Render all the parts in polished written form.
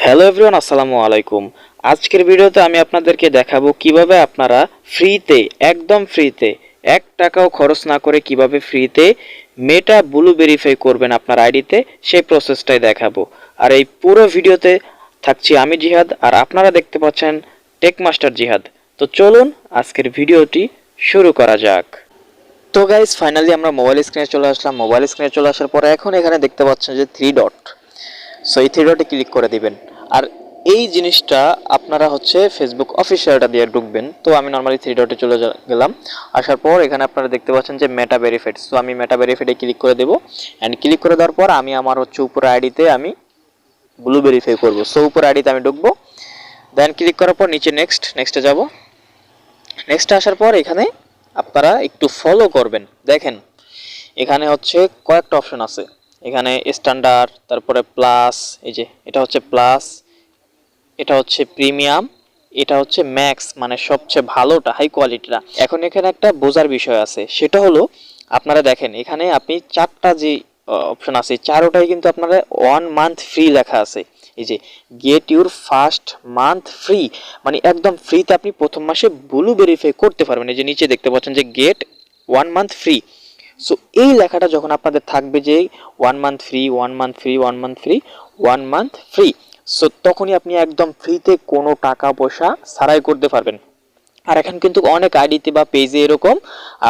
Hello everyone, আসসালামু আলাইকুম। আজকের ভিডিওতে আমি আপনাদেরকে দেখাবো কিভাবে আপনারা ফ্রিতে, একদম ফ্রিতে, 1 টাকাও খরচ না করে কিভাবে ফ্রিতে মেটা ব্লু ভেরিফাই করবেন আপনার আইডিতে, সেই প্রসেসটাই দেখাবো। আর এই পুরো ভিডিওতে থাকছি আমি জিহাদ, আর আপনারা দেখতে পাচ্ছেন টেক মাস্টার জিহাদ। তো চলুন আজকের ভিডিওটি শুরু করা যাক। তো গাইস, ফাইনালি আমরা মোবাইল স্ক্রিনে চলে আসলাম। মোবাইল স্ক্রিনে চলে আসার পরে এখন এখানে দেখতে পাচ্ছেন যে 3 ডট। সো এই 3 ডটে ক্লিক করে দিবেন। আর এই জিনিসটা আপনারা হচ্ছে ফেসবুক অফিসিয়ালটা দিয়ে ঢুকবেন। তো আমি নর্মালি 3 ডটে চলে গেলাম। আসার পর এখানে আপনারা দেখতে পাচ্ছেন যে মেটা ভেরিফাইড। সো আমি মেটা ভেরিফাইডে ক্লিক করে দেবো। অ্যান্ড ক্লিক করে দেওয়ার পর আমি আমার হচ্ছে উপর আইডিতে আমি ব্লু ভেরিফাই করবো। সো উপর আইডিতে আমি ঢুকবো। দেন ক্লিক করার পর নিচে নেক্সটে যাব। নেক্সটে আসার পর এখানে আপনারা একটু ফলো করবেন। দেখেন এখানে হচ্ছে কয়েকটা অপশন আছে। এখানে স্ট্যান্ডার্ড, তারপরে প্লাস, এই যে এটা হচ্ছে প্লাস, এটা হচ্ছে প্রিমিয়াম, এটা হচ্ছে ম্যাক্স, মানে সবচেয়ে ভালোটা, হাই কোয়ালিটিটা। এখন এখানে একটা বোঝার বিষয় আছে, সেটা হলো আপনারা দেখেন এখানে আপনি 4টা যে অপশন আছে, চারোটাই কিন্তু আপনারা 1 মান্থ ফ্রি লেখা আছে। এই যে get your first month free, মানে একদম ফ্রিতে আপনি প্রথম মাসে ব্লু ভেরিফাই করতে পারবেন। এই যে নিচে দেখতে পাচ্ছেন যে গেট 1 মান্থ ফ্রি। সো এই লেখাটা যখন আপনাদের থাকবে যে 1 month free, 1 month free, 1 month free, 1 month free, so তখনই আপনি একদম ফ্রিতে কোনো টাকা পয়সা ছাড়াই করতে পারবেন। আর এখন কিন্তু অনেক আইডিতে বা পেজে এরকম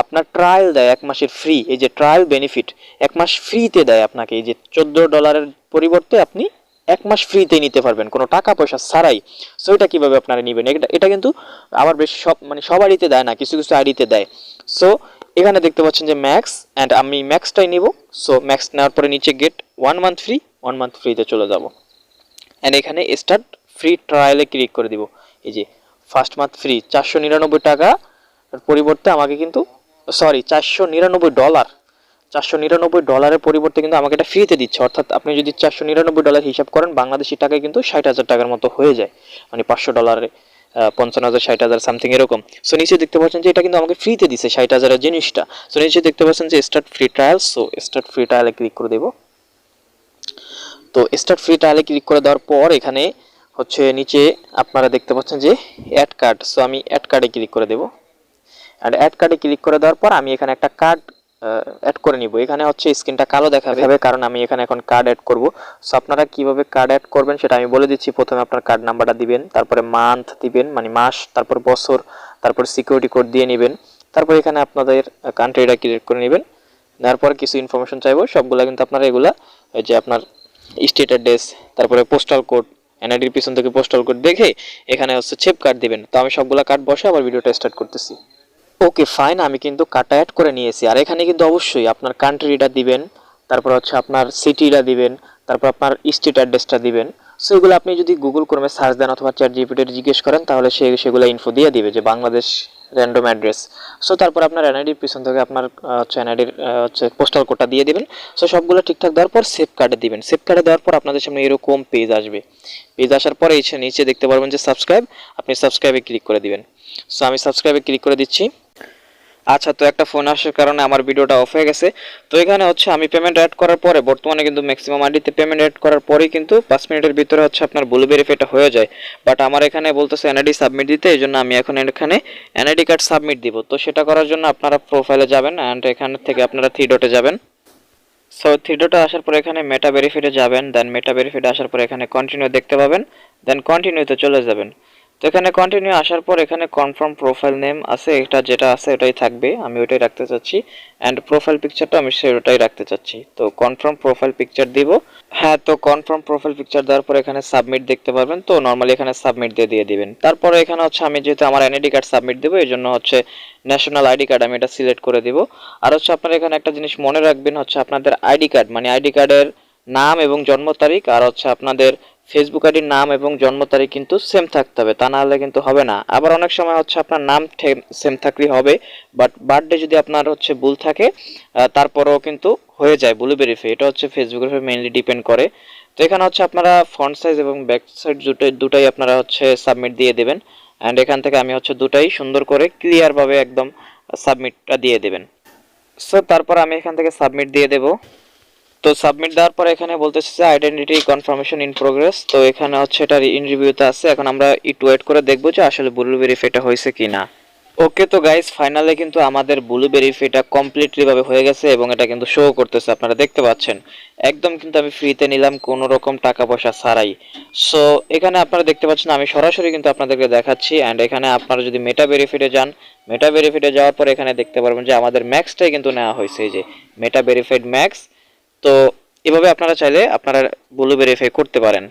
আপনার ট্রায়াল দেয় 1 মাসের ফ্রি। এই যে ট্রায়াল বেনিফিট 1 মাস ফ্রিতে দেয় আপনাকে। এই যে $14 পরিবর্তে আপনি 1 মাস ফ্রিতে নিতে পারবেন কোনো টাকা পয়সা ছাড়াই। সো এটা কিভাবে আপনারা নেবেন, এটা কিন্তু আবার বেশ সব আইডিতে দেয় না, কিছু কিছু আইডিতে দেয়। সো এখানে দেখতে পাচ্ছেন যে ম্যাক্স, অ্যান্ড আমি ম্যাক্সটাই নিব। সো ম্যাক্স নেওয়ার পরে নিচে গেট 1 মান্থ ফ্রি, 1 মান্থ ফ্রিতে চলে যাব। অ্যান্ড এখানে স্টার্ট ফ্রি ট্রায়ালে ক্লিক করে দিব। এই যে ফার্স্ট মান্থ ফ্রি 499 টাকা পরিবর্তে আমাকে কিন্তু, সরি, $499, $499 পরিবর্তে কিন্তু আমাকে এটা ফ্রিতে দিচ্ছে। অর্থাৎ আপনি যদি $499 হিসাব করেন বাংলাদেশি টাকায় কিন্তু 60,000 টাকার মতো হয়ে যায়, মানে $500, 55,000, 60,000 সামথিং এরকম। সো নিচে দেখতে পাচ্ছেন যে এটা কিন্তু আমাকে ফ্রিতে দিচ্ছে 60,000-এর জিনিসটা। সো নিচে দেখতে পাচ্ছেন যে start free trial. So start free ট্রায়ালে ক্লিক করে দেবো। তো স্টার্ট ফ্রি ট্রায়ালে ক্লিক করে দেওয়ার পর এখানে হচ্ছে নিচে আপনারা দেখতে পাচ্ছেন যে অ্যাড কার্ড। সো আমি অ্যাড কার্ডে ক্লিক করে দেবো। অ্যাড অ্যাড কার্ডে ক্লিক করে দেওয়ার পর আমি এখানে একটা কার্ড অ্যাড করে নিব। এখানে হচ্ছে স্ক্রিনটা কালো দেখাবে, কারণ আমি এখানে এখন কার্ড অ্যাড করব। সো আপনারা কিভাবে কার্ড অ্যাড করবেন সেটা আমি বলে দিচ্ছি। প্রথমে আপনার কার্ড নাম্বারটা দিবেন, তারপরে মান্থ দিবেন, মানে মাস, তারপর বছর, তারপর সিকিউরিটি কোড দিয়ে নেবেন, তারপর এখানে আপনাদের কান্ট্রিটা ক্রিয়েট করে নেবেন। তারপর কিছু ইনফরমেশন চাইবো, সবগুলো কিন্তু আপনারা এগুলা, এই যে আপনার স্টেট অ্যাড্রেস, তারপরে পোস্টাল কোড, এনআইডির পিছন থেকে পোস্টাল কোড দেখে এখানে হচ্ছে চেপ কার্ড দিবেন। তো আমি সবগুলা কার্ড বসে আবার ভিডিওটা স্টার্ট করতেছি। ওকে ফাইন, আমি কিন্তু কার্ডটা অ্যাড করে নিয়েছি। আর এখানে কিন্তু অবশ্যই আপনার কান্ট্রিটা দিবেন, তারপর হচ্ছে আপনার সিটিটা দিবেন, তারপর আপনার স্টেট অ্যাড্রেসটা দিবেন। সো এগুলো আপনি যদি গুগল ক্রোমে সার্চ দেন অথবা চ্যাট জিপিটিতে জিজ্ঞেস করেন তাহলে সেগুলো ইনফো দিয়ে দিবে যে বাংলাদেশ র্যান্ডম অ্যাড্রেস। সো তারপর আপনার এনআইডির পিছন থেকে আপনার হচ্ছে এনআইডির হচ্ছে পোস্টাল কোডটা দিয়ে দিবেন। সো সবগুলো ঠিকঠাক দেওয়ার পর সেভ কার্ডে দিবেন। সেভ কার্ডে দেওয়ার পর আপনাদের সামনে এরকম পেজ আসবে। পেজ আসার পরে নিচে দেখতে পারবেন যে সাবস্ক্রাইব, আপনি সাবস্ক্রাইবে ক্লিক করে দিবেন। সো আমি সাবস্ক্রাইবে ক্লিক করে দিচ্ছি। আচ্ছা, তো একটা ফোন আসার কারণে আমার ভিডিওটা অফ হয়ে গেছে। তো এখানে হচ্ছে আমি পেমেন্ট অ্যাড করার পরে, বর্তমানে কিন্তু ম্যাক্সিমাম আইডিতে পেমেন্ট অ্যাড করার পরেই কিন্তু 5 মিনিটের ভিতরে হচ্ছে আপনার ব্লু ভেরিফাইটা হয়ে যায়। বাট আমার এখানে বলতেছে এনআইডি সাবমিট দিতে, এই জন্য আমি এখন এখানে এনআইডি কার্ড সাবমিট দিব। তো সেটা করার জন্য আপনারা প্রোফাইলে যাবেন, অ্যান্ড এখান থেকে আপনারা 3 ডটে যাবেন। সো 3 ডটে আসার পর এখানে মেটা ভেরিফাইডে যাবেন। দেন মেটা ভেরিফাইডে আসার পর এখানে কন্টিনিউ দেখতে পাবেন। দেন কন্টিনিউতে চলে যাবেন। তো এখানে কন্টিনিউ আসার পর এখানে কনফার্ম প্রোফাইল নেম আছে, এটা যেটা আছে ওটাই থাকবে, আমি ওটাই রাখতে চাচ্ছি। অ্যান্ড প্রোফাইল পিকচারটা আমি সেটাই রাখতে চাচ্ছি। তো কনফার্ম প্রোফাইল পিকচার দিব। হ্যাঁ, তো কনফার্ম প্রোফাইল পিকচার দেওয়ার পর এখানে সাবমিট দেখতে পারবেন। তো নর্মালি এখানে সাবমিট দিয়ে দিবেন। তারপরে এখানে হচ্ছে আমি যেহেতু আমার এনআইডি কার্ড সাবমিট দেবো, এই জন্য হচ্ছে ন্যাশনাল আইডি কার্ড আমি এটা সিলেক্ট করে দিব। আর হচ্ছে আপনারা এখানে একটা জিনিস মনে রাখবেন, হচ্ছে আপনাদের আইডি কার্ড, মানে আইডি কার্ডের নাম এবং জন্ম তারিখ, আর হচ্ছে আপনাদের ফেসবুক আইডির নাম এবং জন্ম তারিখ কিন্তু সেম থাকতে হবে, তা না হলে কিন্তু হবে না। আবার অনেক সময় হচ্ছে আপনার নাম সেম থাকলেই হবে, বাট বার্থডে যদি আপনার হচ্ছে ভুল থাকে তারপরেও কিন্তু হয়ে যায় ব্লু ভেরিফাই। এটা হচ্ছে ফেসবুকের উপর মেইনলি ডিপেন্ড করে। তো এখানে হচ্ছে আপনারা ফ্রন্ট সাইজ এবং ব্যাক সাইড দুটাই আপনারা হচ্ছে সাবমিট দিয়ে দেবেন। অ্যান্ড এখান থেকে আমি হচ্ছে দুটাই সুন্দর করে ক্লিয়ারভাবে একদম সাবমিটটা দিয়ে দেবেন। সো তারপর আমি এখান থেকে সাবমিট দিয়ে দেবো। তো সাবমিট দেওয়ার পরে এখানে বলতেছে যে আইডেন্টিটি কনফার্মেশন ইন প্রোগ্রেস। তো এখানে হচ্ছে এটা ইন রিভিউতে আছে। এখন আমরা একটু ওয়েট করে দেখবো যে আসলে ব্লু ভেরিফাইটা হয়েছে কিনা। ওকে, তো গাইস ফাইনালি কিন্তু আমাদের ব্লু ভেরিফাইটা কমপ্লিটলি ভাবে হয়ে গেছে এবং এটা কিন্তু শো করতেছে, আপনারা দেখতে পাচ্ছেন। একদম কিন্তু আমি ফ্রিতে নিলাম, কোনো রকম টাকা পয়সা ছাড়াই। সো এখানে আপনারা দেখতে পাচ্ছেন আমি সরাসরি কিন্তু আপনাদেরকে দেখাচ্ছি। অ্যান্ড এখানে আপনারা যদি মেটা ভেরিফাইডে যান, মেটা ভেরিফাইডে যাওয়ার পর এখানে দেখতে পারবেন যে আমাদের ম্যাক্সটাই কিন্তু নেওয়া হয়েছে, এই যে মেটা ভেরিফাইড ম্যাক্স। তো এভাবে আপনারা চাইলে আপনারা ব্লু ভেরিফাই করতে পারেন।